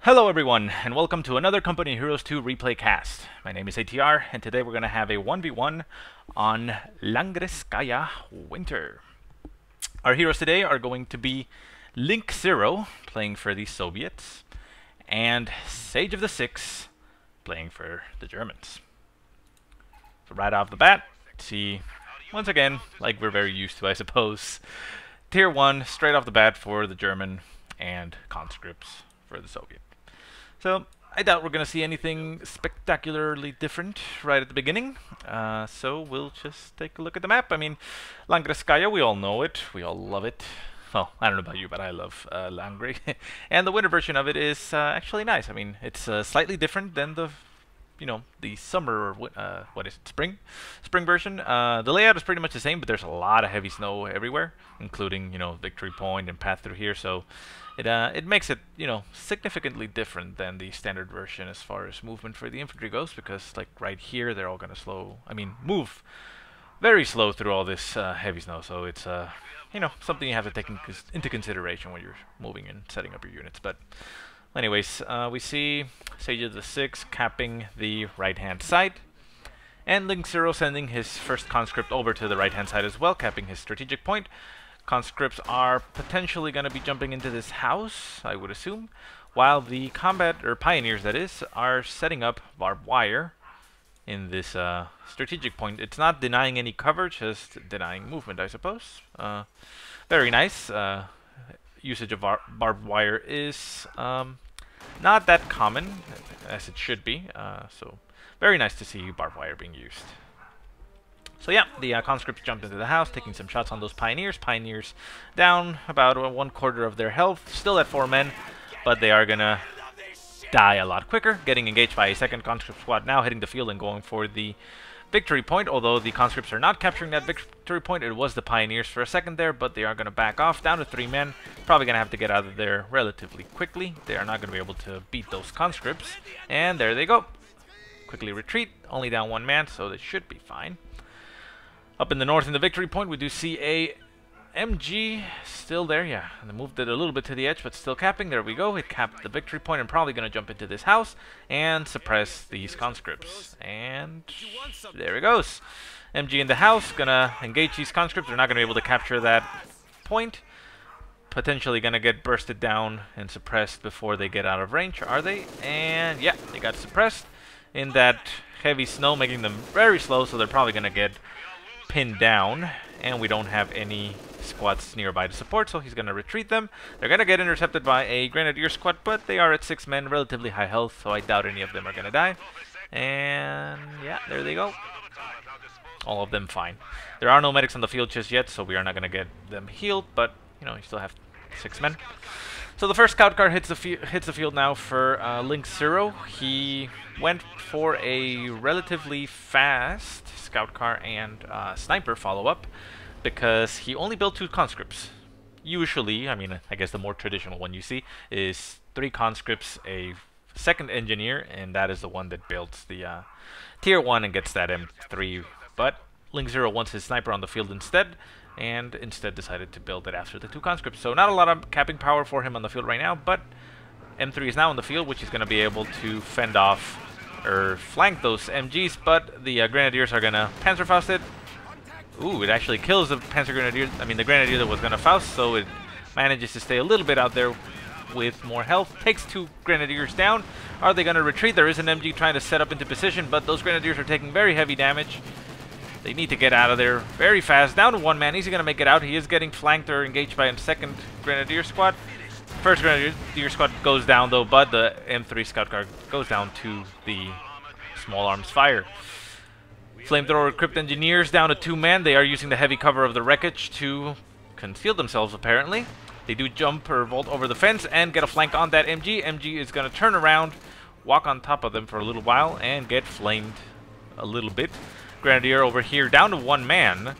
Hello everyone, and welcome to another Company Heroes 2 replay cast. My name is ATR, and today we're going to have a 1v1 on Langreskaya Winter. Our heroes today are going to be link0, playing for the Soviets, and SageOfTheSix, playing for the Germans. So right off the bat, see, once again, like we're very used to, I suppose, Tier 1, straight off the bat for the German, and conscripts for the Soviet. So I doubt we're going to see anything spectacularly different right at the beginning. So we'll just take a look at the map. I mean, Langreskaya, we all know it. We all love it. Well, I don't know about you, but I love Langre. And the winter version of it is actually nice. I mean, it's slightly different than the, the summer, or what is it, spring version. The layout is pretty much the same, but there's a lot of heavy snow everywhere, including, Victory Point and path through here. So it makes it, significantly different than the standard version as far as movement for the infantry goes, because like right here, they're all gonna move very slow through all this heavy snow. So it's something you have to take into consideration when you're moving and setting up your units. But anyways, we see SageOfTheSix capping the right-hand side, and link0 sending his first conscript over to the right-hand side as well, capping his strategic point. Conscripts are potentially going to be jumping into this house, I would assume, while the combat, or pioneers that is, are setting up barbed wire in this strategic point. It's not denying any cover, just denying movement, I suppose. Very nice. Usage of barbed wire is not that common as it should be, so very nice to see barbed wire being used. So yeah, the conscripts jumped into the house, taking some shots on those pioneers. Pioneers down about 1/4 of their health, still at 4 men, but they are gonna die a lot quicker, getting engaged by a second conscript squad now, hitting the field and going for the victory point. Although the conscripts are not capturing that victory point, it was the pioneers for a second there, but they are going to back off down to 3 men. Probably going to have to get out of there relatively quickly. They are not going to be able to beat those conscripts, and there they go. Quickly retreat, only down 1 man, so they should be fine. Up in the north in the victory point, we do see a MG still there, yeah. And they moved it a little bit to the edge, but still capping. There we go. It capped the victory point and probably going to jump into this house and suppress these conscripts. And there it goes. MG in the house, going to engage these conscripts. They're not going to be able to capture that point. Potentially going to get bursted down and suppressed before they get out of range, are they? And yeah, they got suppressed in that heavy snow, making them very slow, so they're probably going to get pinned down, and we don't have any squads nearby to support, so he's going to retreat them. They're going to get intercepted by a grenadier squad, but they are at 6 men, relatively high health, so I doubt any of them are going to die. And yeah, there they go. All of them fine. There are no medics on the field just yet, so we are not going to get them healed, but you still have 6 men. So the first scout car hits the field now for link0. He went for a relatively fast scout car and sniper follow-up because he only built 2 conscripts. Usually, I guess the more traditional one you see is 3 conscripts, a second engineer, and that is the one that builds the tier 1 and gets that M3. But link0 wants his sniper on the field instead, and instead decided to build it after the 2 conscripts. So not a lot of capping power for him on the field right now, but M3 is now in the field, which is going to be able to fend off or flank those MGs, but the Grenadiers are going to Panzerfaust it. Ooh, it actually kills the Panzer Grenadier, the Grenadier that was going to Faust, so it manages to stay a little bit out there with more health. Takes 2 Grenadiers down. Are they going to retreat? There is an MG trying to set up into position, but those Grenadiers are taking very heavy damage. They need to get out of there very fast. Down to 1 man. Is he going to make it out? He is getting flanked or engaged by a second Grenadier squad. First Grenadier squad goes down though, but the M3 scout car goes down to the small arms fire. Flamethrower Crypt Engineers down to 2 men. They are using the heavy cover of the wreckage to conceal themselves apparently. They do jump or vault over the fence and get a flank on that MG. MG is going to turn around, walk on top of them for a little while, and get flamed a little bit. Grenadier over here down to 1 man.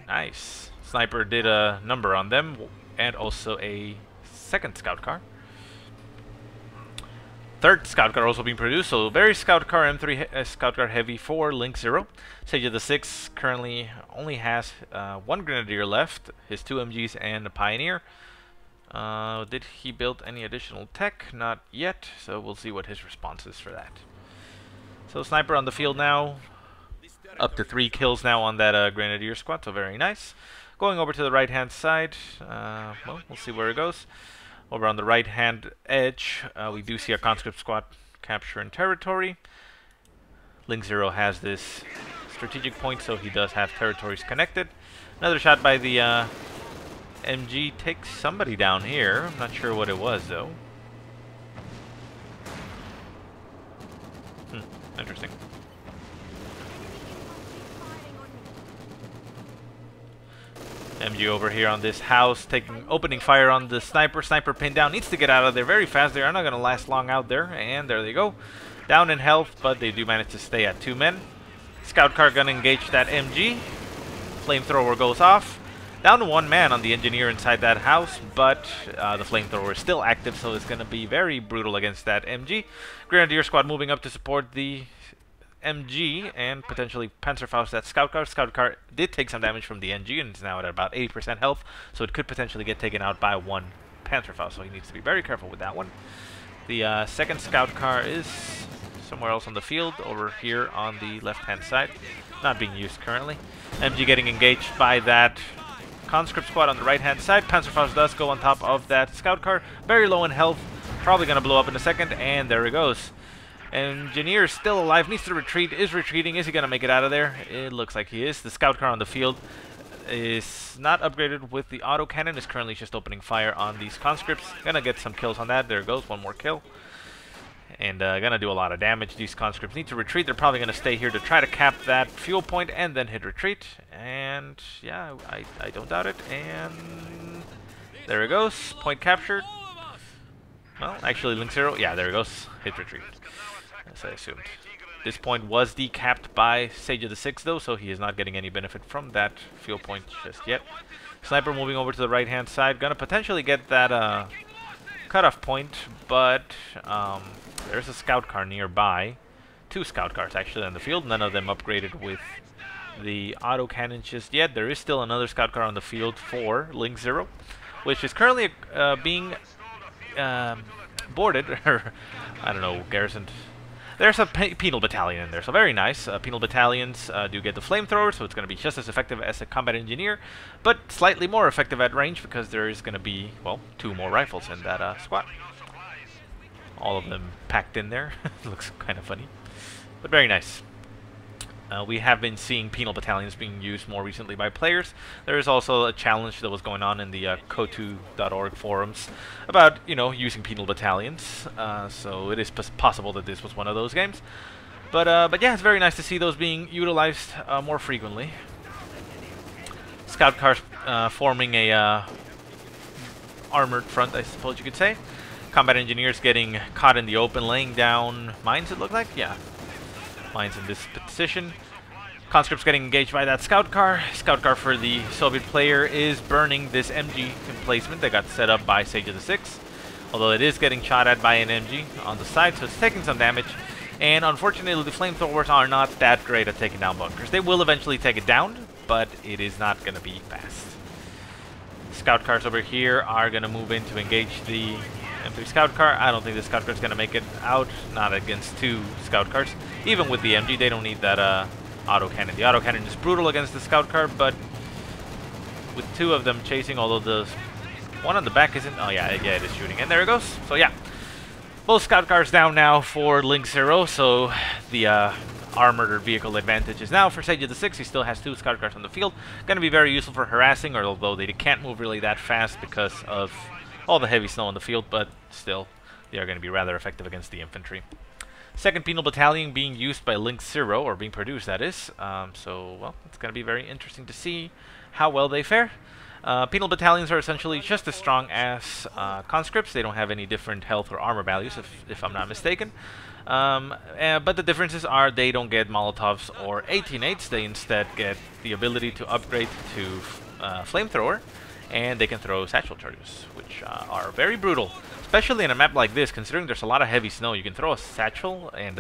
Nice. Sniper did a number on them, and also a second scout car. Third scout car also being produced, so very scout car M3 scout car heavy for link0. SageOfTheSix currently only has 1 Grenadier left, his 2 MGs and a Pioneer. Did he build any additional tech? Not yet, so we'll see what his response is for that. So sniper on the field now. Up to 3 kills now on that Grenadier squad, so very nice. Going over to the right-hand side, well, we'll see where it goes. Over on the right-hand edge, we do see a conscript squad capturing territory. link0 has this strategic point, so he does have territories connected. Another shot by the MG takes somebody down here. I'm not sure what it was, though. Interesting. MG over here on this house, opening fire on the sniper. Sniper pinned down, needs to get out of there very fast. They are not going to last long out there, and there they go. Down in health, but they do manage to stay at 2 men. Scout car going to engage that MG. Flamethrower goes off. Down to 1 man on the engineer inside that house, but the flamethrower is still active, so it's going to be very brutal against that MG. Grenadier squad moving up to support the MG and potentially Panzerfaust that scout car. Scout car did take some damage from the MG and is now at about 80% health, so it could potentially get taken out by 1 Panzerfaust, so he needs to be very careful with that one. The second scout car is somewhere else on the field, over here on the left-hand side, not being used currently. MG getting engaged by that conscript squad on the right-hand side. Panzerfaust does go on top of that scout car, very low in health, probably going to blow up in a second, and there it goes. Engineer is still alive, needs to retreat, is retreating. Is he going to make it out of there? It looks like he is. The scout car on the field is not upgraded with the autocannon, is currently just opening fire on these conscripts. Going to get some kills on that. There goes, 1 more kill. And going to do a lot of damage. These conscripts need to retreat. They're probably going to stay here to try to cap that fuel point and then hit retreat. And yeah, I don't doubt it. And there it goes. Point captured. Well, actually, link0. Yeah, there it goes. Hit retreat, as I assumed. This point was decapped by SageOfTheSix, though, so he is not getting any benefit from that fuel point just yet. Sniper moving over to the right-hand side. Going to potentially get that cutoff point, but there's a scout car nearby. 2 scout cars, actually, on the field. None of them upgraded with the autocannon just yet. There is still another scout car on the field for link0, which is currently being boarded, or I don't know, garrisoned. There's a penal battalion in there, so very nice. Penal battalions do get the flamethrower, so it's going to be just as effective as a combat engineer, but slightly more effective at range because there is going to be, well, 2 more rifles in that squad. All of them packed in there. Looks kind of funny, but very nice. We have been seeing penal battalions being used more recently by players. There is also a challenge that was going on in the CoH2.org forums about, you know, using penal battalions. So it is possible that this was one of those games. But yeah, it's very nice to see those being utilized more frequently. Scout cars forming a armored front, I suppose you could say. Combat engineers getting caught in the open, laying down mines, it looked like. Yeah. Mines in this position. Conscripts getting engaged by that scout car. Scout car for the Soviet player is burning this MG emplacement that got set up by SageOfTheSix. Although it is getting shot at by an MG on the side, so it's taking some damage. And unfortunately, the flamethrowers are not that great at taking down bunkers. They will eventually take it down, but it is not going to be fast. Scout cars over here are going to move in to engage the M3 scout car. I don't think the scout car is going to make it out. Not against 2 scout cars. Even with the MG, they don't need that autocannon. The autocannon is brutal against the scout car, but with 2 of them chasing, although the one on the back isn't. Oh yeah, it is shooting. And there it goes. So yeah, both scout cars down now for link0. So the armored vehicle advantage is now for SageOfTheSix. He still has 2 scout cars on the field. Going to be very useful for harassing, although they can't move really that fast because of all the heavy snow on the field, but still, they are going to be rather effective against the infantry. Second penal battalion being used by link0, or being produced, that is. So, well, it's going to be very interesting to see how well they fare. Penal battalions are essentially just as strong as conscripts. They don't have any different health or armor values, if I'm not mistaken. But the differences are they don't get Molotovs or 18-8s. They instead get the ability to upgrade to flamethrower, and they can throw satchel charges, which are very brutal, especially in a map like this. Considering there's a lot of heavy snow, you can throw a satchel, and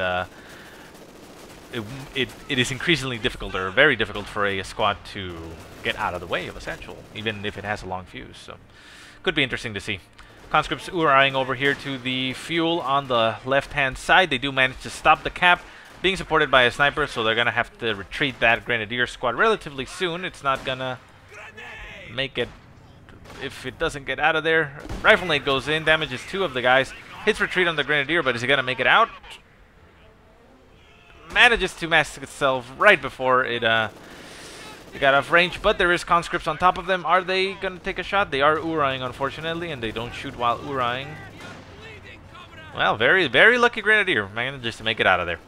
it is increasingly difficult, or very difficult, for a squad to get out of the way of a satchel, even if it has a long fuse. So Could be interesting to see. Conscripts Uraying over here to the fuel on the left-hand side. They do manage to stop the cap, being supported by a sniper, so they're going to have to retreat that Grenadier squad relatively soon. It's not going to make it if it doesn't get out of there. Rifle nade goes in, damages 2 of the guys. Hits retreat on the Grenadier, but is he going to make it out? Manages to mask itself right before it got off range, but there is conscripts on top of them. Are they going to take a shot? They are Uraying, unfortunately, and they don't shoot while Uraying. Well, very, very lucky Grenadier manages to make it out of there.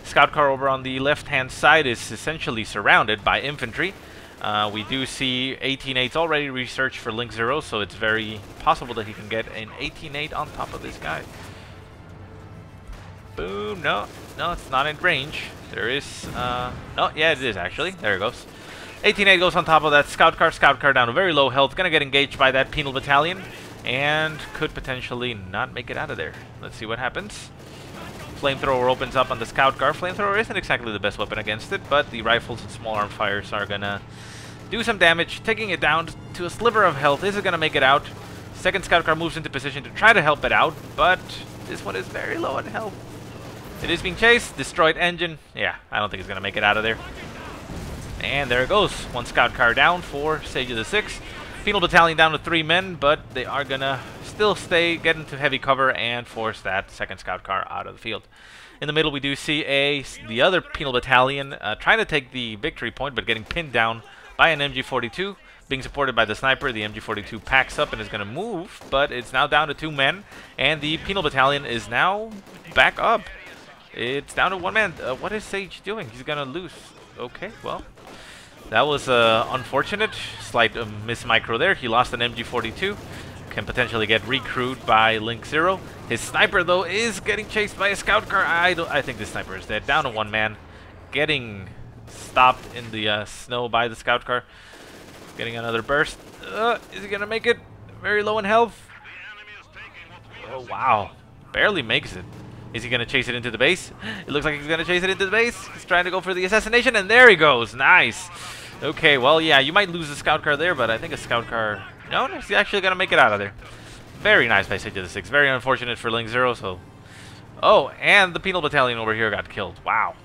Scout car over on the left-hand side is essentially surrounded by infantry. We do see 18-8s already researched for link0, so it's very possible that he can get an 18-8 on top of this guy. Boom, no, it's not in range. There is, oh, yeah, it is actually. There it goes. 18-8 goes on top of that scout car down to very low health. Gonna get engaged by that penal battalion, and could potentially not make it out of there. Let's see what happens. Flamethrower opens up on the scout car. Flamethrower isn't exactly the best weapon against it, but the rifles and small arm fires are gonna do some damage, taking it down to a sliver of health. Is it gonna make it out? Second scout car moves into position to try to help it out, but this one is very low on health. It is being chased. Destroyed engine. Yeah, I don't think it's gonna make it out of there. And there it goes. One scout car down for SageOfTheSix. Penal battalion down to 3 men, but they are gonna still get into heavy cover and force that second scout car out of the field. In the middle, we do see the other penal battalion trying to take the victory point, but getting pinned down by an MG42. Being supported by the sniper, the MG42 packs up and is gonna move, but it's now down to 2 men, and the penal battalion is now back up. It's down to 1 man. What is Sage doing? He's gonna lose. Okay, well, that was unfortunate. Slight miss micro there. He lost an MG42. Can potentially get recruited by link0. His sniper, though, is getting chased by a scout car. I think this sniper is dead. Down to 1 man. Getting stopped in the snow by the scout car. Getting another burst. Is he gonna make it? Very low in health. Oh, wow. Barely makes it. Is he going to chase it into the base? It looks like he's going to chase it into the base. He's trying to go for the assassination, and there he goes. Nice. Okay, well, yeah, you might lose the scout car there, but I think a scout car... No, he's actually going to make it out of there. Very nice by SageOfTheSix. Very unfortunate for link0, so... Oh, and the penal battalion over here got killed. Wow.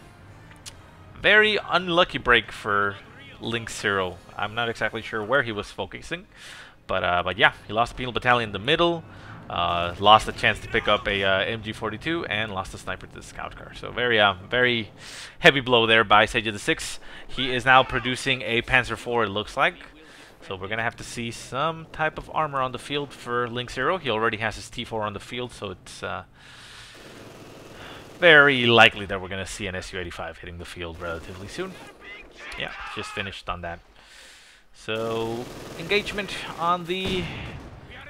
Very unlucky break for link0. I'm not exactly sure where he was focusing, but yeah, he lost the penal battalion in the middle. Lost the chance to pick up a MG42 and lost the sniper to the scout car. So very heavy blow there by SageOfTheSix. He is now producing a Panzer IV, it looks like. So we're gonna have to see some type of armor on the field for link0. He already has his T4 on the field, so it's very likely that we're gonna see an Su-85 hitting the field relatively soon. Yeah, just finished on that. So engagement on the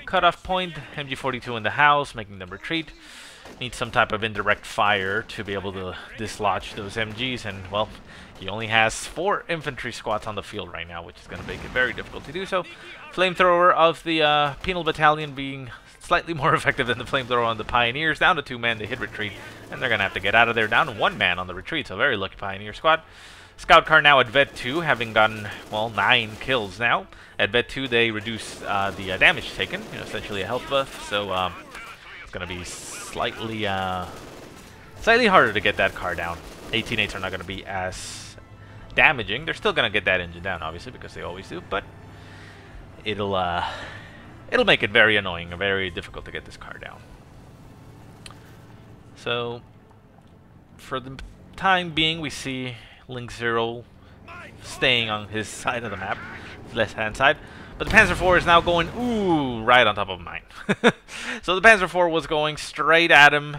cutoff point, MG42 in the house, making them retreat. Needs some type of indirect fire to be able to dislodge those MGs, and well, he only has 4 infantry squads on the field right now, which is going to make it very difficult to do so. Flamethrower of the penal battalion being slightly more effective than the flamethrower on the Pioneers. Down to 2 men to hit retreat, and they're going to have to get out of there. Down to 1 man on the retreat, so very lucky Pioneer squad. Scout car now at Vet 2, having gotten, well, 9 kills now. At Vet 2, they reduce the damage taken, essentially a health buff, so it's going to be slightly harder to get that car down. 18-8s are not going to be as damaging. They're still going to get that engine down, obviously, because they always do, but it'll make it very annoying and very difficult to get this car down. So, for the time being, we see link0 staying on his side of the map, left-hand side. But the Panzer IV is now going, ooh, right on top of mine. So the Panzer IV was going straight at him,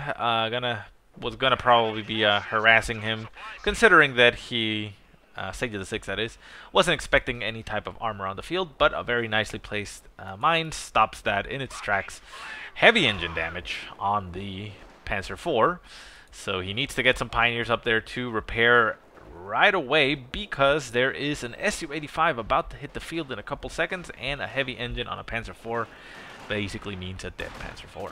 was gonna probably be harassing him, considering that he, SageOfTheSix that is, wasn't expecting any type of armor on the field, but a very nicely placed mine stops that in its tracks. Heavy engine damage on the Panzer IV, so he needs to get some Pioneers up there to repair right away, because there is an Su-85 about to hit the field in a couple seconds, and a heavy engine on a Panzer IV basically means a dead Panzer IV.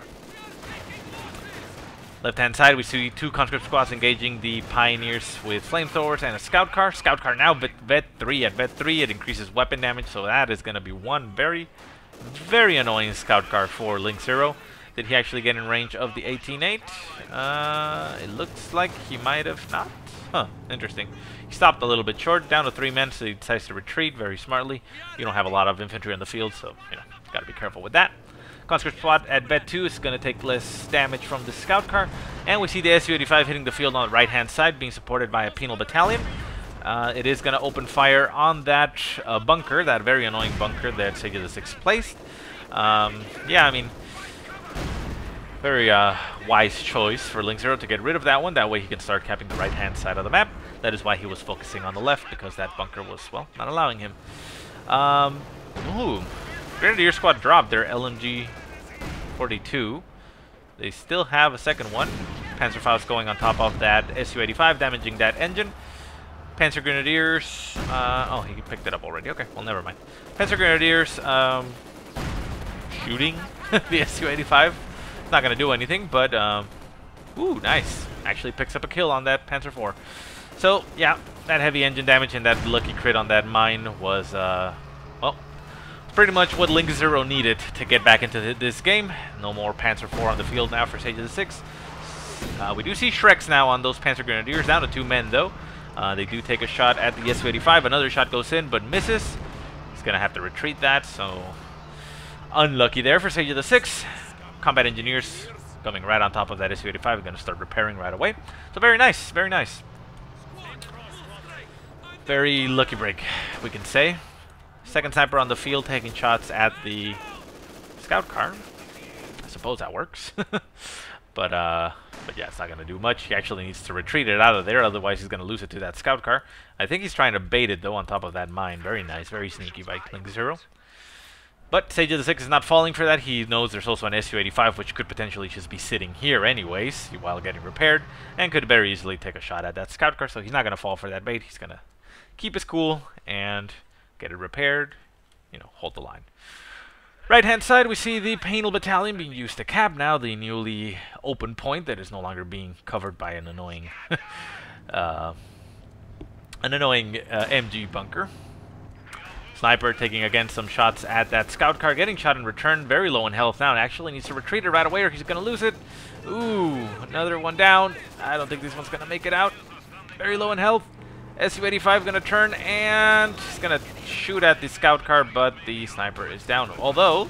Left-hand side, we see 2 conscript squads engaging the Pioneers with flamethrowers and a scout car. Scout car now Vet 3. At Vet 3, it increases weapon damage, so that is going to be one very, Very annoying scout car for link0. Did he actually get in range of the 18-8? It looks like he might have not. Huh, interesting. He stopped a little bit short, down to 3 men, so he decides to retreat very smartly. You don't have a lot of infantry on the field, so, you know, gotta be careful with that. Conscript squad at bed 2 is going to take less damage from the scout car. And we see the Su-85 hitting the field on the right-hand side, being supported by a penal battalion. It is going to open fire on that bunker, that very annoying bunker that SageOfTheSix placed. Yeah, I mean, very wise choice for link0 to get rid of that one. That way he can start capping the right-hand side of the map. That is why he was focusing on the left, because that bunker was, well, not allowing him. Ooh. Grenadier squad dropped their LMG 42. They still have a second one. Panzerfaust going on top of that Su-85, damaging that engine. Panzer Grenadiers. Oh, he picked it up already. Okay, well, never mind. Panzer Grenadiers shooting the Su-85. It's not going to do anything, but ooh, nice. Actually picks up a kill on that Panzer IV. So, yeah, that heavy engine damage and that lucky crit on that mine was, well, pretty much what link0 needed to get back into this game. No more Panzer IV on the field now for SageOfTheSix. We do see Shreks now on those Panzer Grenadiers, down to 2 men though. They do take a shot at the Su-85. Another shot goes in, but misses. He's going to have to retreat that, so unlucky there for SageOfTheSix. Combat engineers coming right on top of that Su-85. We're going to start repairing right away. So very nice, very nice. Very lucky break, we can say. Second sniper on the field taking shots at the scout car. I suppose that works. but yeah, it's not going to do much. He actually needs to retreat it out of there, otherwise he's going to lose it to that scout car. I think he's trying to bait it, though, on top of that mine. Very nice, very sneaky by link0. But SageOfTheSix is not falling for that. He knows there's also an Su-85, which could potentially just be sitting here anyways, while getting repaired, and could very easily take a shot at that scout car, so he's not going to fall for that bait. He's going to keep his cool and get it repaired, you know, hold the line. Right-hand side, we see the Penal Battalion being used to cap now, the newly open point that is no longer being covered by an annoying MG bunker. Sniper taking again some shots at that scout car, getting shot in return, very low in health now, and actually needs to retreat it right away or he's going to lose it. Ooh, another one down. I don't think this one's going to make it out. Very low in health. Su-85 going to turn and he's going to shoot at the scout car, but the sniper is down. Although,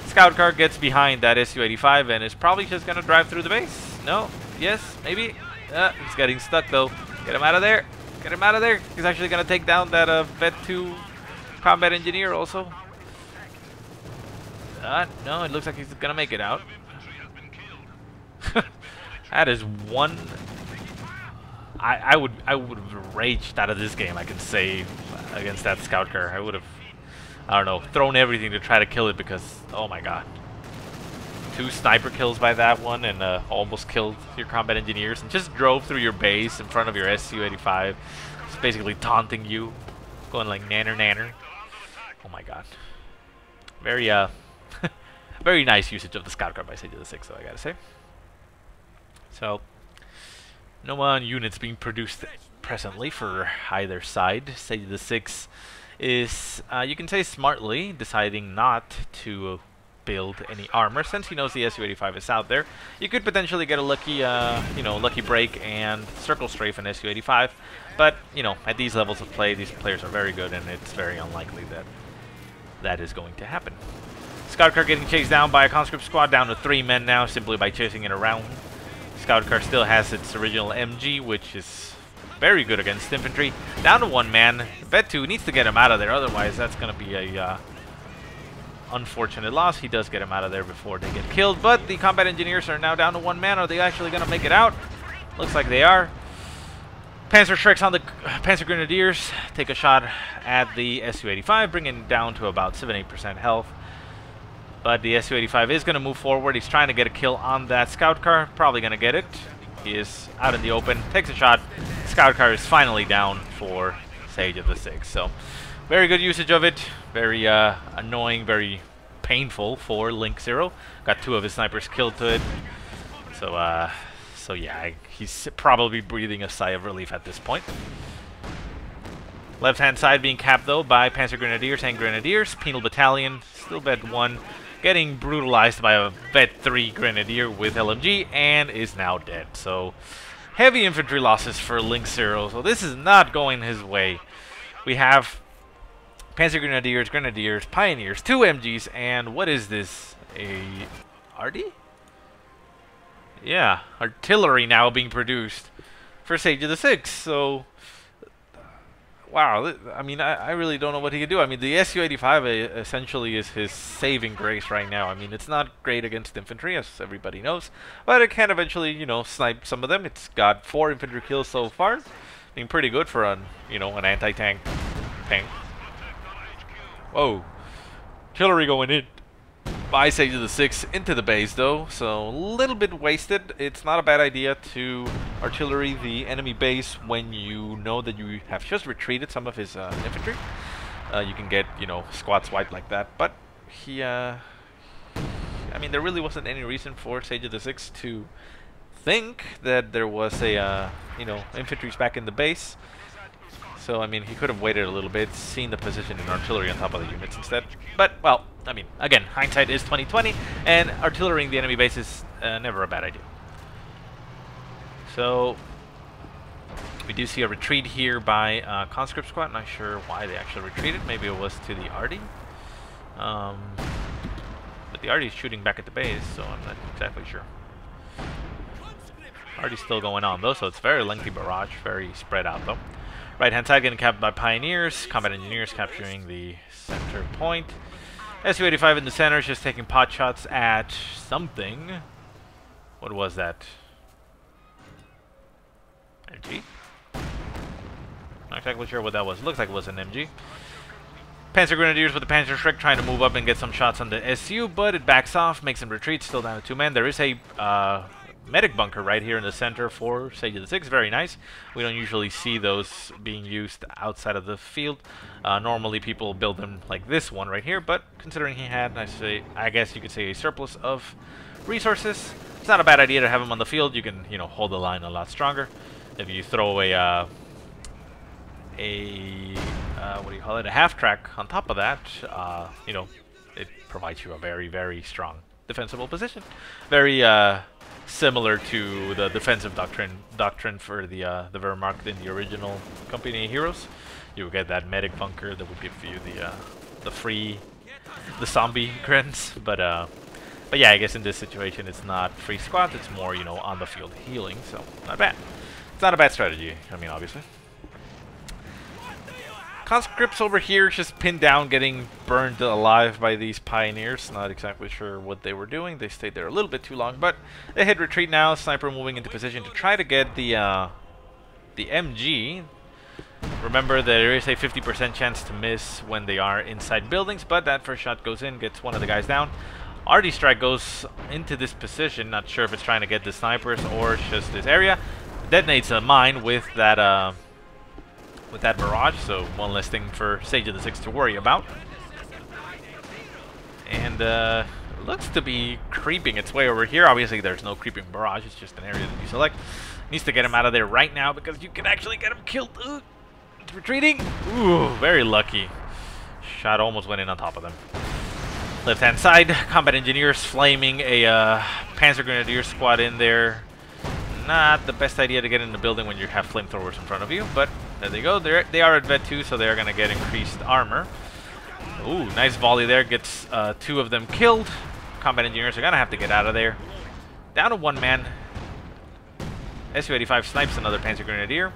scout car gets behind that Su-85 and is probably just going to drive through the base. No? Yes? Maybe? He's getting stuck though. Get him out of there. Get him out of there. He's actually going to take down that Vet 2 combat engineer also. No, it looks like he's going to make it out. That is one... I would have raged out of this game, I can say, against that scout car. I would have, I don't know, thrown everything to try to kill it because, oh my god. 2 sniper kills by that one and almost killed your combat engineers and just drove through your base in front of your Su-85. Just basically taunting you, going like nanner nanner. Oh my god. Very, very nice usage of the scout car by SageOfTheSix, though, I gotta say. So... no units being produced presently for either side. SageOfTheSix is, you can say smartly, deciding not to build any armor since he knows the Su-85 is out there. You could potentially get a lucky, you know, lucky break and circle strafe an Su-85, but you know, at these levels of play, these players are very good, and it's very unlikely that that is going to happen. Scout car getting chased down by a conscript squad, down to 3 men now, simply by chasing it around. Scout car still has its original MG, which is very good against infantry. Down to 1 man. Vet 2 needs to get him out of there, otherwise that's going to be a unfortunate loss. He does get him out of there before they get killed, but the combat engineers are now down to 1 man. Are they actually going to make it out? Looks like they are. Panzer Shreks on the Panzer Grenadiers take a shot at the Su-85, bringing it down to about 7-8% health. But the Su-85 is going to move forward. He's trying to get a kill on that scout car. Probably going to get it. He is out in the open. Takes a shot. Scout car is finally down for SageOfTheSix. So, very good usage of it. Very annoying, very painful for link0. Got 2 of his snipers killed to it. So, so yeah, he's probably breathing a sigh of relief at this point. Left-hand side being capped, though, by Panzer Grenadiers and Grenadiers. Penal Battalion, still Vet 1, getting brutalized by a Vet 3 Grenadier with LMG, and is now dead. So, heavy infantry losses for link0. So this is not going his way. We have Panzer Grenadiers, Grenadiers, Pioneers, 2 MGs, and what is this? A RD? Yeah, artillery now being produced for SageOfTheSix. So, wow, I mean, I really don't know what he can do. I mean, the Su-85 essentially is his saving grace right now. I mean, it's not great against infantry, as everybody knows, but it can eventually, you know, snipe some of them. It's got 4 infantry kills so far, being pretty good for an, you know, an anti-tank tank. Whoa, artillery going in by SageOfTheSix into the base, though, so a little bit wasted. It's not a bad idea to artillery the enemy base when you know that you have just retreated some of his infantry. You can get, you know, squads wiped like that, but he, I mean, there really wasn't any reason for SageOfTheSix to think that there was a, you know, infantry's back in the base. So, I mean, he could have waited a little bit, seen the position in artillery on top of the units instead. But, well, I mean, again, hindsight is 20/20, and artillerying the enemy base is never a bad idea. So, we do see a retreat here by Conscript Squad. Not sure why they actually retreated. Maybe it was to the RD. But the RD is shooting back at the base, so I'm not exactly sure. RD is still going on, though, so it's very lengthy barrage, very spread out, though. Right-hand side getting capped by Pioneers. Combat Engineers capturing the center point. Su-85 in the center is just taking pot shots at something. What was that? MG? Not exactly sure what that was. Looks like it was an MG. Panzer Grenadiers with the Panzer Shrek trying to move up and get some shots on the SU, but it backs off, makes him retreat, still down to 2 men. There is a medic bunker right here in the center for SageOfTheSix. Very nice. We don't usually see those being used outside of the field. Normally people build them like this one right here, but considering he had, I guess you could say, a surplus of resources, it's not a bad idea to have him on the field. You can, you know, hold the line a lot stronger. If you throw a what do you call it, a half track on top of that, you know, it provides you a very, very strong defensible position. Very similar to the defensive doctrine for the Wehrmacht in the original Company Heroes. You would get that medic bunker that would give you the zombie grins, but yeah, I guess in this situation it's not free squads, it's more, you know, on the field healing, so not bad. It's not a bad strategy, I mean, obviously. Conscripts over here just pinned down, getting burned alive by these Pioneers. Not exactly sure what they were doing. They stayed there a little bit too long, but they hit retreat now. Sniper moving into position to try to get the MG. Remember, there is a 50% chance to miss when they are inside buildings, but that first shot goes in, gets one of the guys down. RD strike goes into this position. Not sure if it's trying to get the snipers or just this area. Detonates a mine with that barrage, so one less thing for SageOfTheSix to worry about. And looks to be creeping its way over here. Obviously there's no creeping barrage, it's just an area that you select. Needs to get him out of there right now because you can actually get him killed. It's retreating. Ooh, very lucky. Shot almost went in on top of them. Left hand side, Combat Engineers flaming a Panzer Grenadier squad in there. Not the best idea to get in the building when you have flamethrowers in front of you, but there they go. They are at Vet 2, so they are going to get increased armor. Ooh, nice volley there. Gets 2 of them killed. Combat Engineers are going to have to get out of there. Down to 1 man. Su-85 snipes another Panzer Grenadier.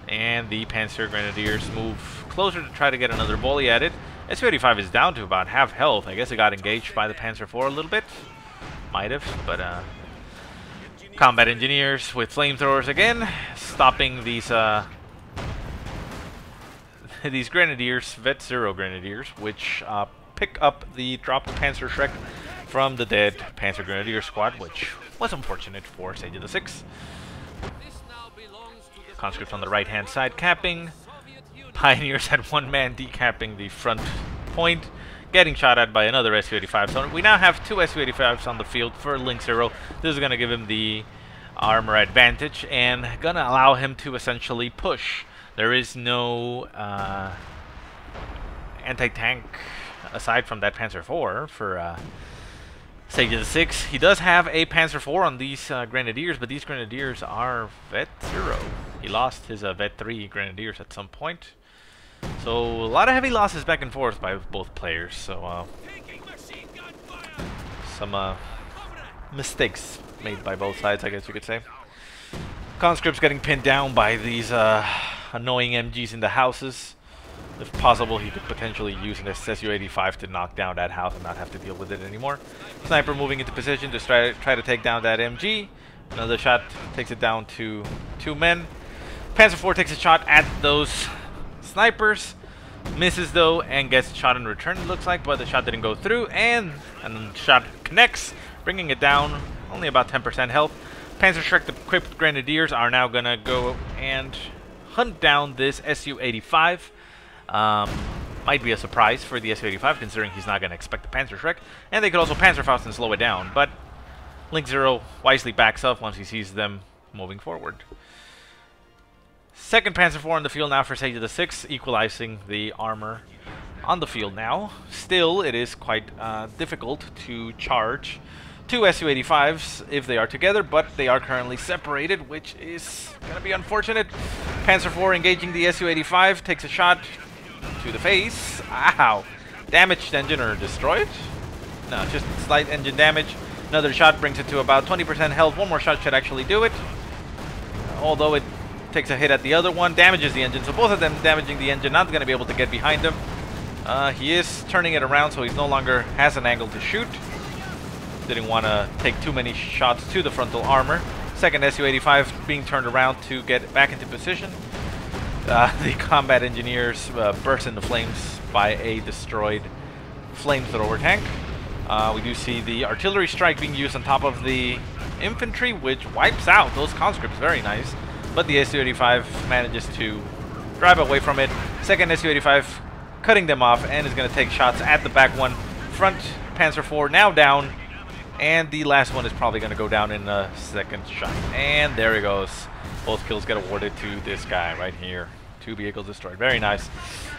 And the Panzer Grenadiers move closer to try to get another volley at it. Su-85 is down to about half health. I guess it got engaged by the Panzer IV a little bit. Might have, but Combat Engineers with flamethrowers again, stopping these these Grenadiers, Vet 0 Grenadiers, which pick up the dropped Panzer Shrek from the dead Panzer Grenadier squad, which was unfortunate for SageOfTheSix. Conscripts on the right-hand side capping. Pioneers had 1 man decapping the front point, getting shot at by another Su-85. So we now have 2 Su-85s on the field for link0. This is going to give him the armor advantage and going to allow him to essentially push There is no anti-tank aside from that Panzer IV for SageOfTheSix. He does have a Panzer IV on these Grenadiers, but these Grenadiers are Vet 0. He lost his Vet 3 Grenadiers at some point. So a lot of heavy losses back and forth by both players. So some mistakes made by both sides, I guess you could say. Conscripts getting pinned down by these annoying MGs in the houses. If possible, he could potentially use an SU-85 to knock down that house and not have to deal with it anymore. Sniper moving into position to try to take down that MG. Another shot takes it down to 2 men. Panzer IV takes a shot at those snipers. Misses though and gets shot in return, it looks like, but the shot didn't go through, and the shot connects, bringing it down. Only about 10% health. Panzerschreck equipped Grenadiers are now gonna go and hunt down this Su-85. Might be a surprise for the Su-85, considering he's not going to expect the Panzerschreck. And they could also Panzerfaust and slow it down, but link0 wisely backs up once he sees them moving forward. Second Panzer IV on the field now for SageOfTheSix, equalizing the armor on the field now. Still, it is quite difficult to charge 2 Su-85s if they are together, but they are currently separated, which is going to be unfortunate. Panzer IV engaging the Su-85, takes a shot to the face. Ow! Damaged engine or destroyed? No, just slight engine damage. Another shot brings it to about 20% health. One more shot should actually do it. Although it takes a hit at the other one, damages the engine. So both of them damaging the engine, not going to be able to get behind him. He is turning it around, so he no longer has an angle to shoot. Didn't want to take too many shots to the frontal armor. Second Su-85 being turned around to get back into position. The combat engineers burst into flames by a destroyed flamethrower tank. We do see the artillery strike being used on top of the infantry, which wipes out those conscripts. Very nice. But the Su-85 manages to drive away from it. Second Su-85 cutting them off and is going to take shots at the back one. Front Panzer IV now down. And the last one is probably going to go down in a second shot. And there he goes. Both kills get awarded to this guy right here. 2 vehicles destroyed. Very nice.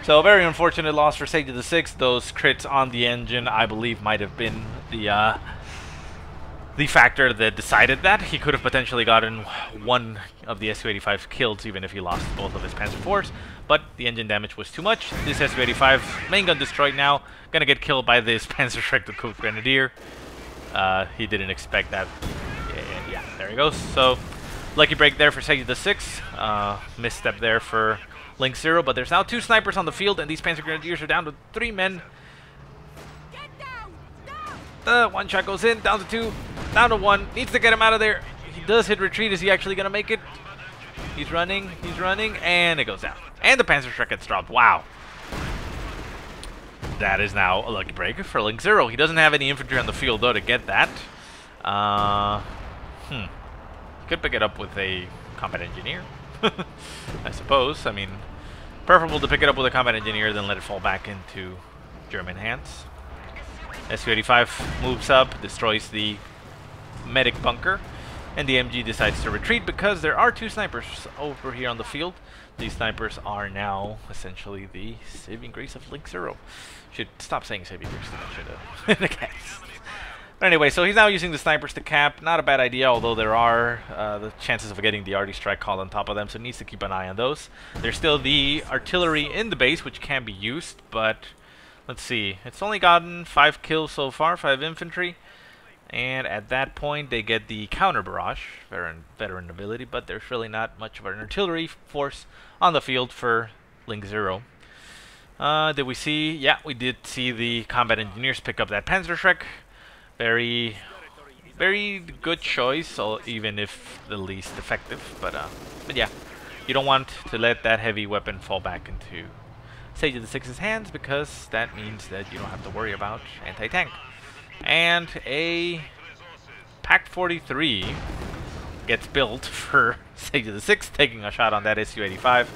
So, very unfortunate loss for SageOfTheSix. Those crits on the engine, I believe, might have been the factor that decided that. He could have potentially gotten one of the Su-85 kills, even if he lost both of his Panzer IVs. But the engine damage was too much. This Su-85 main gun destroyed now. Gonna get killed by this Panzerschreck, the Cook Grenadier. He didn't expect that. Yeah, there he goes. So, lucky break there for SageOfTheSix. Misstep there for link0, but there's now 2 snipers on the field, and these Panzer Grenadiers are down to 3 men. One shot goes in, down to 2, down to 1. Needs to get him out of there. He does hit retreat. Is he actually going to make it? He's running, and it goes down. And the Panzerschreck gets dropped. Wow. That is now a lucky break for link0. He doesn't have any infantry on the field, though, to get that. Could pick it up with a combat engineer, I suppose. I mean, preferable to pick it up with a combat engineer than let it fall back into German hands. Su-85 moves up, destroys the medic bunker, and the MG decides to retreat because there are 2 snipers over here on the field. These snipers are now essentially the saving grace of link0. Should stop saying saving grace too much in the cast. But anyway, so he's now using the snipers to cap. Not a bad idea, although there are the chances of getting the arty strike called on top of them, so needs to keep an eye on those. There's still the artillery in the base, which can be used, but let's see. It's only gotten 5 kills so far, 5 infantry. And at that point, they get the counter barrage, veteran ability, but there's really not much of an artillery force on the field for link0. Did we see? Yeah, we did see the combat engineers pick up that Panzerschreck. Very good choice, even if the least effective. But yeah, you don't want to let that heavy weapon fall back into SageOfTheSix's hands, because that means that you don't have to worry about anti-tank. And a Pack 43 gets built for SageOfTheSix, taking a shot on that Su-85.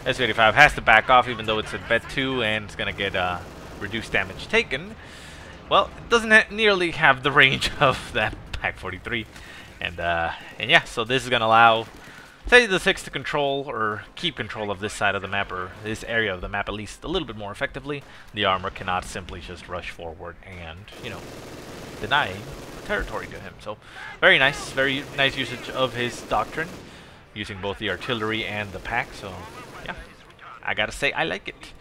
Su-85 has to back off, even though it's at Bet 2 and it's going to get reduced damage taken. Well, it doesn't nearly have the range of that Pack 43. And yeah, so this is going to allow SageOfTheSix to control or keep control of this side of the map, or this area of the map at least a little bit more effectively. The armor cannot simply just rush forward and, you know, deny territory to him. So very nice usage of his doctrine, using both the artillery and the pack. So yeah, I gotta say I like it.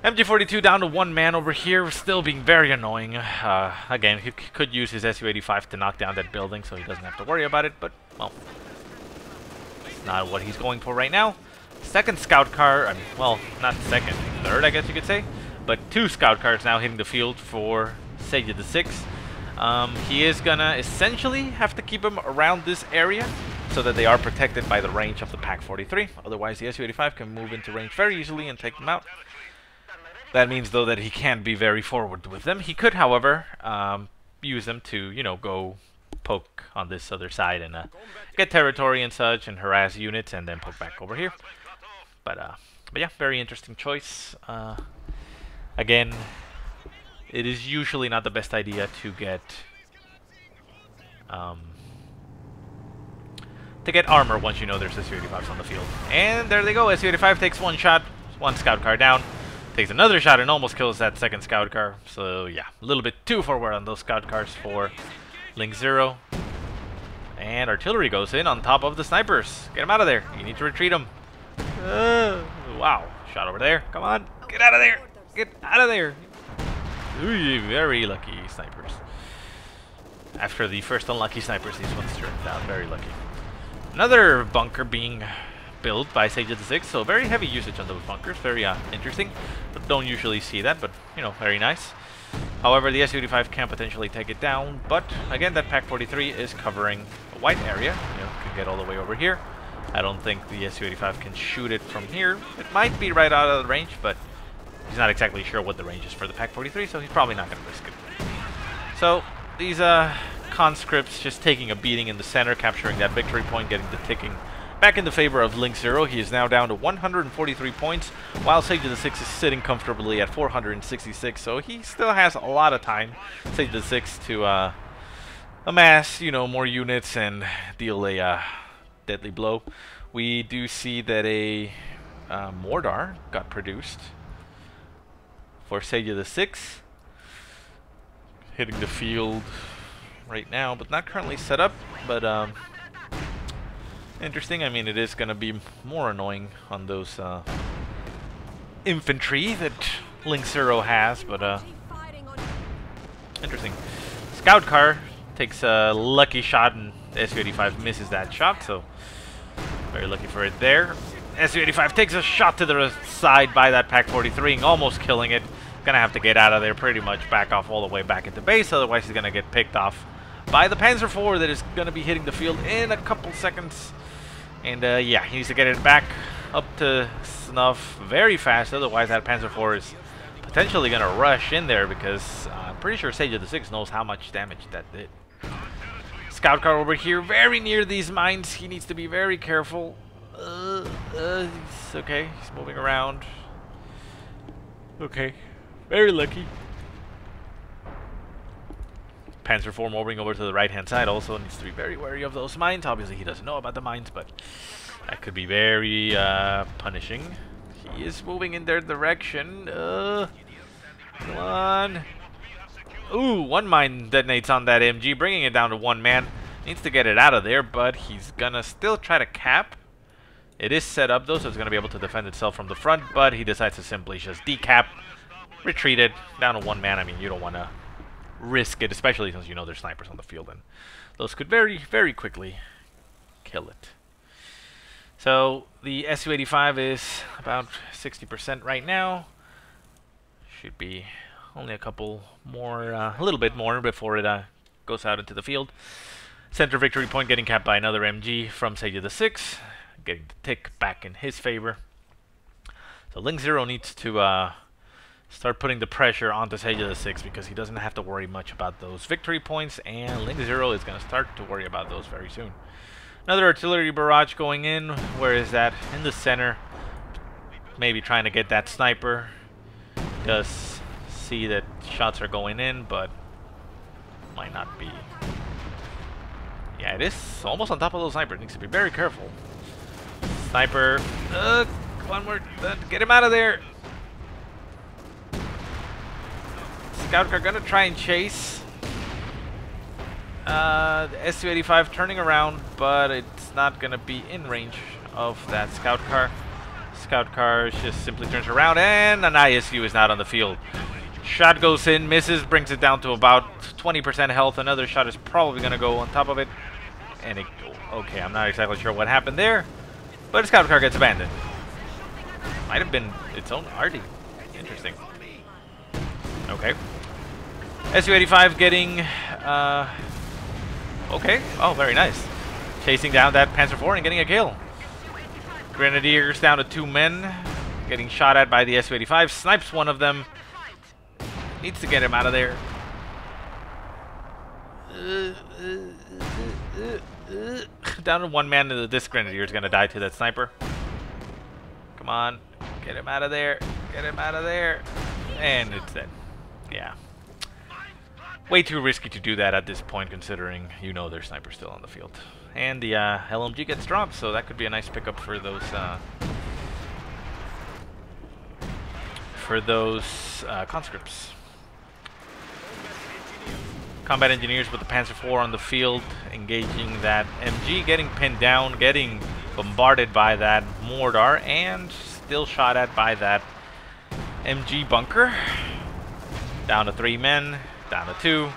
MG42 down to one man over here, still being very annoying. Again, he could use his Su-85 to knock down that building so he doesn't have to worry about it, but, well, it's not what he's going for right now. Second scout car, I mean, well, not second, third, I guess you could say, but 2 scout cars now hitting the field for SageOfTheSix. He is gonna essentially have to keep them around this area so that they are protected by the range of the Pak-43. Otherwise, the Su-85 can move into range very easily and take them out. That means, though, that he can't be very forward with them. He could, however, use them to, you know, go poke on this other side and get territory and such and harass units and then poke back over here. But yeah, very interesting choice. Again, it is usually not the best idea to get armor once you know there's Su-85s on the field. And there they go. Su-85 takes one shot, one scout car down. Takes another shot and almost kills that second scout car. So yeah, a little bit too forward on those scout cars for link0. And artillery goes in on top of the snipers. Get them out of there. You need to retreat them. Wow. Shot over there. Come on. Get out of there. Get out of there. Ooh, very lucky snipers. After the first unlucky snipers, these ones turned out very lucky. Another bunker being built by SageOfTheSix, so very heavy usage on those bunkers. Very interesting. But don't usually see that, but, you know, very nice. However, the Su-85 can potentially take it down, but again, that Pak-43 is covering a wide area. You know, can get all the way over here. I don't think the Su-85 can shoot it from here. It might be right out of the range, but he's not exactly sure what the range is for the Pak-43, so he's probably not going to risk it. So these conscripts just taking a beating in the center, capturing that victory point, getting the ticking back in the favor of link0. He is now down to 143 points, while SageOfTheSix is sitting comfortably at 466. So he still has a lot of time, SageOfTheSix, to amass, you know, more units and deal a deadly blow. We do see that a Mordor got produced for SageOfTheSix, hitting the field right now, but not currently set up. But interesting. I mean, it is going to be more annoying on those infantry that link0 has, but interesting. Scout car takes a lucky shot, and Su-85 misses that shot, so very lucky for it there. Su-85 takes a shot to the side by that Pak-43, almost killing it. Gonna have to get out of there, pretty much back off all the way back into base, otherwise he's gonna get picked off by the Panzer IV that is gonna be hitting the field in a couple seconds. And yeah, he needs to get it back up to snuff very fast, otherwise that Panzer IV is potentially gonna rush in there, because I'm pretty sure SageOfTheSix knows how much damage that did. Scout car over here, very near these mines. He needs to be very careful. He's okay. He's moving around. Okay. Very lucky. Panzer IV moving over to the right-hand side also needs to be very wary of those mines. Obviously, he doesn't know about the mines, but that could be very punishing. He is moving in their direction. Come on. Ooh, one mine detonates on that MG, bringing it down to one man. Needs to get it out of there, but he's gonna still try to cap. It is set up, though, so it's gonna be able to defend itself from the front, but he decides to simply just decap, retreat it, down to one man. I mean, you don't want to risk it, especially since you know there's snipers on the field, and those could very, very quickly kill it. So the Su-85 is about 60% right now. Should be only a couple more, a little bit more before it goes out into the field. Center victory point getting capped by another MG from SageOfTheSix, getting the tick back in his favor. So link0 needs to start putting the pressure onto SageOfTheSix, because he doesn't have to worry much about those victory points, and link0 is going to start to worry about those very soon. Another artillery barrage going in. Where is that? In the center. Maybe trying to get that sniper. Does see that shots are going in, but might not be. Yeah, Yeah, it is almost on top of those snipers. Needs to be very careful. Sniper. One more. Get him out of there. Scout car gonna try and chase. The Su-85 turning around, but it's not gonna be in range of that scout car. Scout car just simply turns around, and an ISU is not on the field. Shot goes in, misses, brings it down to about 20% health. Another shot is probably gonna go on top of it. And it, okay, I'm not exactly sure what happened there, but the scout car gets abandoned. Might have been its own RD. Interesting. Okay. Su-85 getting, okay. Oh, very nice. Chasing down that Panzer IV and getting a kill. Grenadiers down to 2 men. Getting shot at by the Su-85. Snipes one of them. Needs to get him out of there. Down to 1 man. This Grenadier is going to die to that sniper. Come on. Get him out of there. Get him out of there. And it's dead. Yeah. Way too risky to do that at this point, considering you know there's snipers still on the field. And the LMG gets dropped, so that could be a nice pickup for those conscripts. Combat engineers with the Panzer IV on the field, engaging that MG, getting pinned down, getting bombarded by that mortar, and still shot at by that MG bunker. Down to 3 men, down to 2.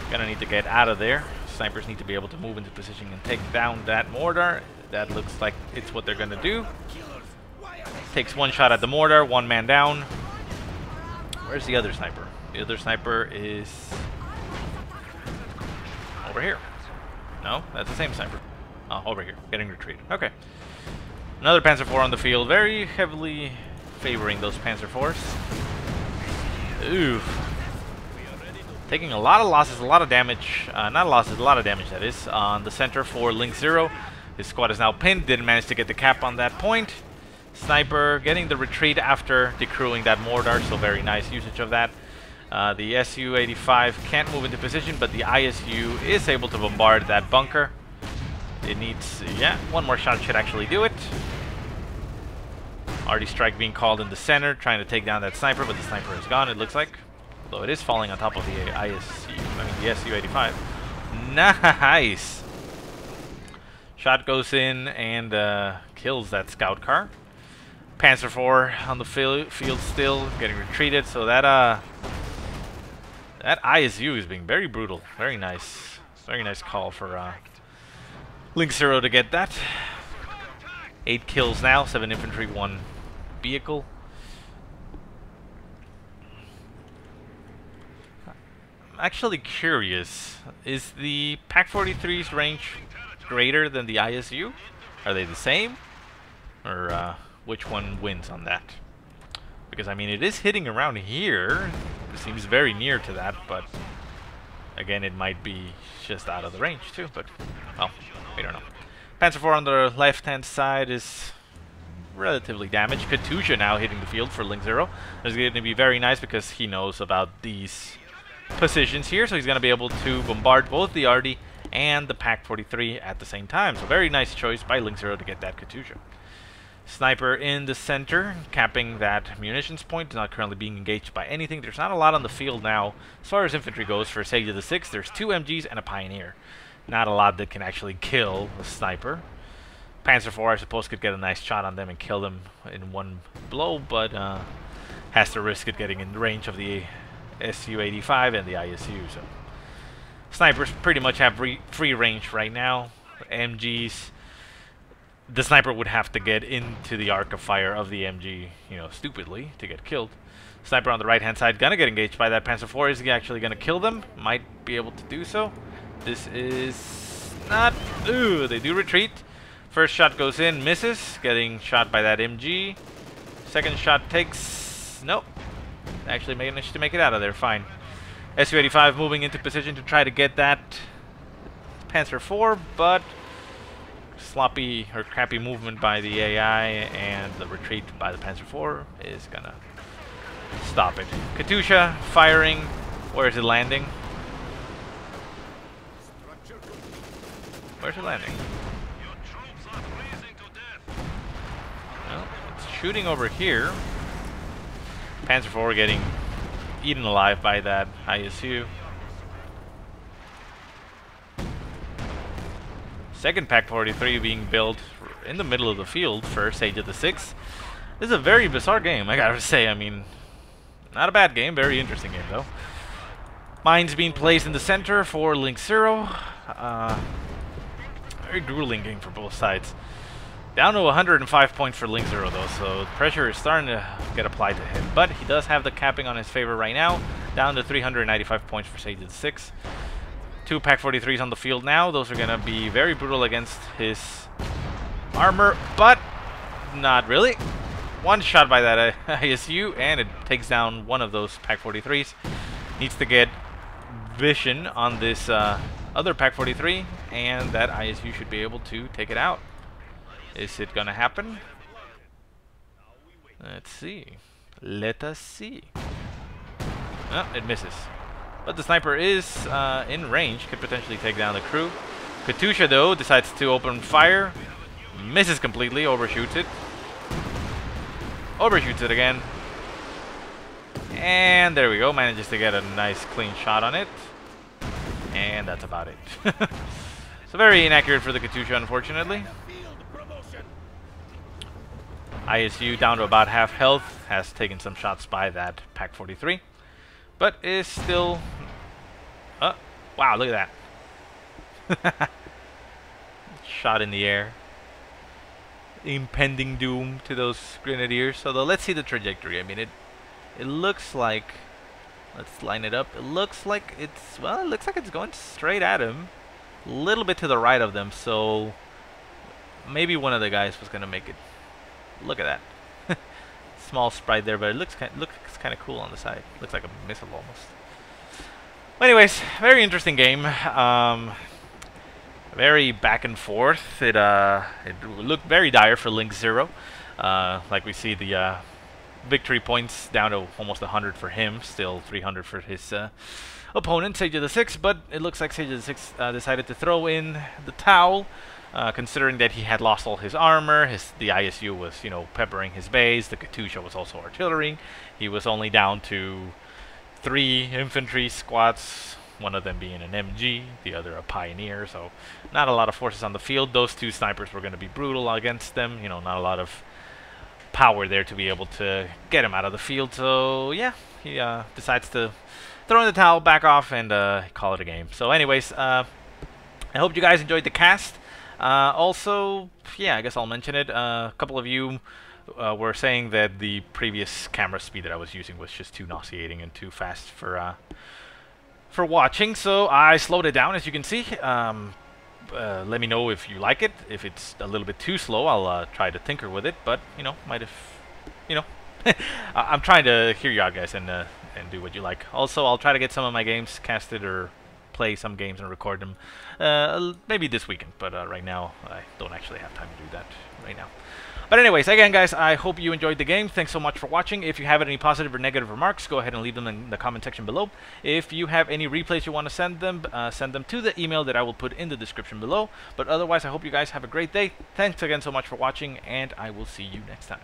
Gonna need to get out of there. Snipers need to be able to move into position and take down that mortar. That looks like it's what they're gonna do. Takes 1 shot at the mortar, 1 man down. Where's the other sniper? The other sniper is over here. No, that's the same sniper. Oh, over here, getting retreated. Okay. Another Panzer IV on the field, very heavily favoring those Panzer IVs. Oof. Taking a lot of losses, a lot of damage. Not losses, a lot of damage, that is. On the center for link0. His squad is now pinned. Didn't manage to get the cap on that point. Sniper getting the retreat after decrewing that mortar, so very nice usage of that. The Su-85 can't move into position, but the ISU is able to bombard that bunker. It needs, yeah, 1 more shot should actually do it. RD strike being called in the center, trying to take down that sniper, but the sniper is gone, it looks like. Although it is falling on top of the the Su-85. Nice! Shot goes in and kills that scout car. Panzer IV on the field still, getting retreated, so that that ISU is being very brutal. Very nice. Very nice call for link0 to get that. 8 kills now, 7 infantry, 1 vehicle. I'm actually curious, is the Pak-43's range greater than the ISU? Are they the same? Or which one wins on that? Because I mean, it is hitting around here. It seems very near to that, but again, it might be just out of the range too, but well, we don't know. Panzer IV on the left-hand side is relatively damaged. Katusha now hitting the field for link0. It's going to be very nice because he knows about these positions here, so he's going to be able to bombard both the RD and the Pak-43 at the same time. So very nice choice by link0 to get that Katusha. Sniper in the center, capping that munitions point, not currently being engaged by anything. There's not a lot on the field now. As far as infantry goes for SageOfTheSix, there's 2 MGs and a Pioneer. Not a lot that can actually kill a sniper. Panzer IV, I suppose, could get a nice shot on them and kill them in 1 blow, but has to risk it getting in range of the Su-85 and the ISU. So snipers pretty much have free range right now. MGs, the sniper would have to get into the arc of fire of the MG, you know, stupidly to get killed. Sniper on the right-hand side gonna get engaged by that Panzer IV. Is he actually gonna kill them? Might be able to do so. This is not... Ooh, they do retreat. First shot goes in, misses, getting shot by that MG. Second shot takes... Nope. Actually managed to make it out of there, fine. Su-85 moving into position to try to get that Panzer IV, but sloppy or crappy movement by the AI and the retreat by the Panzer IV is gonna stop it. Katusha firing. Where is it landing? Where's it landing? Well, it's shooting over here. Panzer IV getting eaten alive by that ISU. Second Pack 43 being built in the middle of the field for SageOfTheSix. This is a very bizarre game, I gotta say. I mean, not a bad game, very interesting game though. Mines being placed in the center for link0. Very grueling game for both sides. Down to 105 points for link0 though, so pressure is starting to get applied to him. But he does have the capping on his favor right now. Down to 395 points for SageOfTheSix. 2 Pack 43s on the field now. Those are going to be very brutal against his armor, but not really. One shot by that ISU, and it takes down one of those Pack 43s. Needs to get vision on this other Pack 43, and that ISU should be able to take it out. Is it going to happen? Let's see. Let us see. Oh, it misses. But the sniper is in range, could potentially take down the crew. Katusha, though, decides to open fire. Misses completely, overshoots it. Overshoots it again. And there we go, manages to get a nice clean shot on it. And that's about it. So very inaccurate for the Katusha, unfortunately. ISU down to about half health, has taken some shots by that Pack 43. But is still... wow, look at that. Shot in the air. Impending doom to those grenadiers. Although, let's see the trajectory. I mean, it looks like... Let's line it up. It looks like it's... Well, it looks like it's going straight at him. A little bit to the right of them, so... Maybe one of the guys was going to make it. Look at that. Small sprite there, but it looks kind of cool on the side. Looks like a missile almost. Well, anyways, very interesting game. Very back and forth. It looked very dire for link0. Like we see the victory points down to almost 100 for him. Still 300 for his opponent, SageOfTheSix. But it looks like SageOfTheSix decided to throw in the towel. Considering that he had lost all his armor, the ISU was, you know, peppering his base. The Katusha was also artillery. He was only down to 3 infantry squads, one of them being an MG, the other a Pioneer. So not a lot of forces on the field. Those 2 snipers were going to be brutal against them. You know, not a lot of power there to be able to get him out of the field. So yeah, he decides to throw in the towel, back off, and call it a game. So anyways, I hope you guys enjoyed the cast. Also, yeah, I guess I'll mention it. A couple of you were saying that the previous camera speed that I was using was just too nauseating and too fast for watching, so I slowed it down, as you can see. Let me know if you like it. If it's a little bit too slow, I'll try to tinker with it, but, you know, might have, you know, I'm trying to hear you out, guys, and do what you like. Also, I'll try to get some of my games casted or play some games and record them maybe this weekend, but right now I don't actually have time to do that right now. But anyways, again, guys, I hope you enjoyed the game. Thanks so much for watching. If you have any positive or negative remarks, go ahead and leave them in the comment section below. If you have any replays you want to send them to the email that I will put in the description below. But otherwise, I hope you guys have a great day. Thanks again so much for watching, and I will see you next time.